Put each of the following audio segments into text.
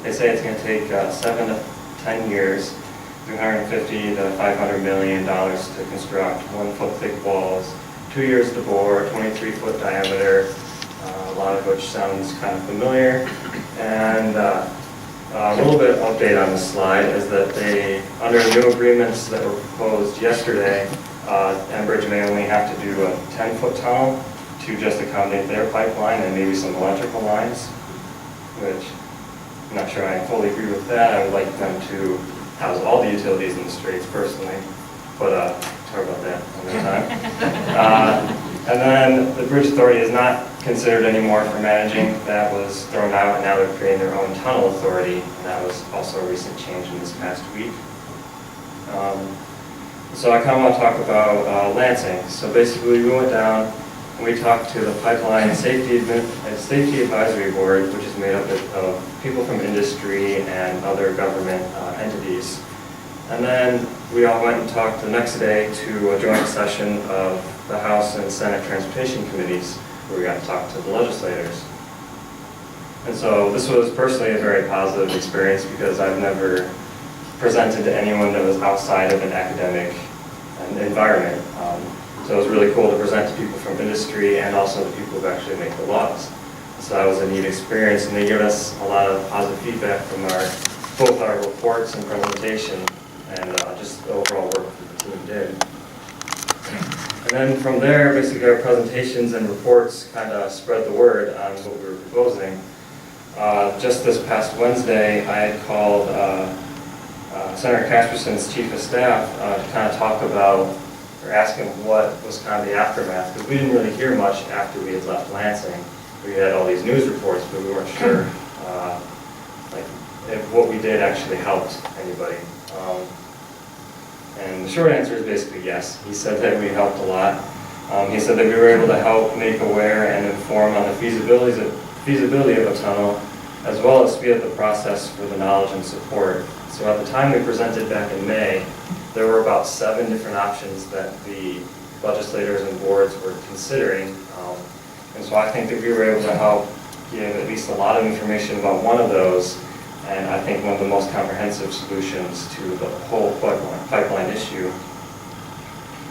They say it's going to take 7 to 10 years, $350 to $500 million to construct 1-foot thick walls, 2 years to bore, 23-foot diameter, a lot of which sounds kind of familiar. And a little bit of update on the slide is that they, under new agreements that were proposed yesterday, Enbridge may only have to do a 10-foot tunnel to just accommodate their pipeline and maybe some electrical lines, which I'm not sure I fully agree with that. I would like them to house all the utilities in the streets personally, but talk about that another time. And then the Bridge Authority is not considered anymore for managing. That was thrown out, and now they're creating their own tunnel authority, and that was also a recent change in this past week. So I kind of want to talk about Lansing. So basically we went down and we talked to the Pipeline Safety Advisory Board, which is made up of people from industry and other government entities. And then we all went and talked the next day to a joint session of the House and Senate Transportation Committees, where we got to talk to the legislators. And so this was personally a very positive experience because I've never presented to anyone that was outside of an academic environment. So it was really cool to present to people from industry and also the people who actually make the laws. So that was a neat experience, and they gave us a lot of positive feedback from both our reports and presentation, and just the overall work that the team did. And then from there, basically our presentations and reports kind of spread the word on what we were proposing. Just this past Wednesday, I had called Senator Casperson's chief of staff to kind of talk about, or ask him what was kind of the aftermath, because we didn't really hear much after we had left Lansing. We had all these news reports, but we weren't sure if what we did actually helped anybody. And the short answer is basically yes. He said that we helped a lot. He said that we were able to help make aware and inform on the feasibility of a tunnel, as well as speed up the process for the knowledge and support. So at the time we presented back in May, there were about 7 different options that the legislators and boards were considering. And so I think that we were able to help give at least a lot of information about one of those, and I think one of the most comprehensive solutions to the whole pipeline issue.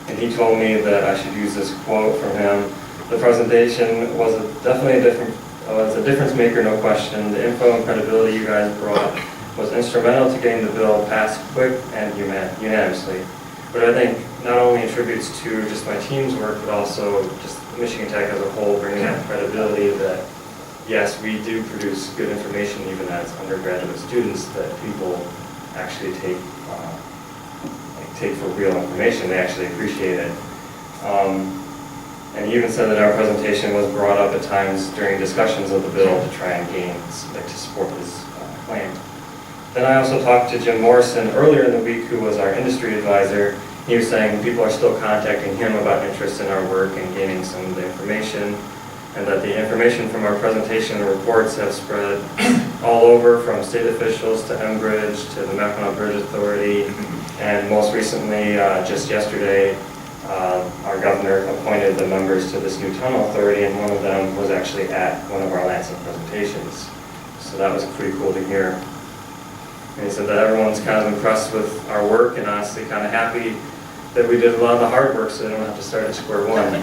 And he told me that I should use this quote from him. The presentation was definitely a difference maker, no question. The info and credibility you guys brought was instrumental to getting the bill passed quick and unanimously. But I think not only attributes to just my team's work, but also just Michigan Tech as a whole, bringing that credibility that yes, we do produce good information even as undergraduate students that people actually take for real information. They actually appreciate it. And he even said that our presentation was brought up at times during discussions of the bill to try and gain, to support his claim. Then I also talked to Jim Morrison earlier in the week, who was our industry advisor. He was saying people are still contacting him about interest in our work and gaining some of the information, and that the information from our presentation and reports have spread all over, from state officials to Enbridge to the Mackinac Bridge Authority, and most recently, just yesterday, our governor appointed the members to this new tunnel authority, and one of them was actually at one of our Lansing presentations. So that was pretty cool to hear. And he said that everyone's kind of impressed with our work and honestly kind of happy that we did a lot of the hard work so they don't have to start at square one.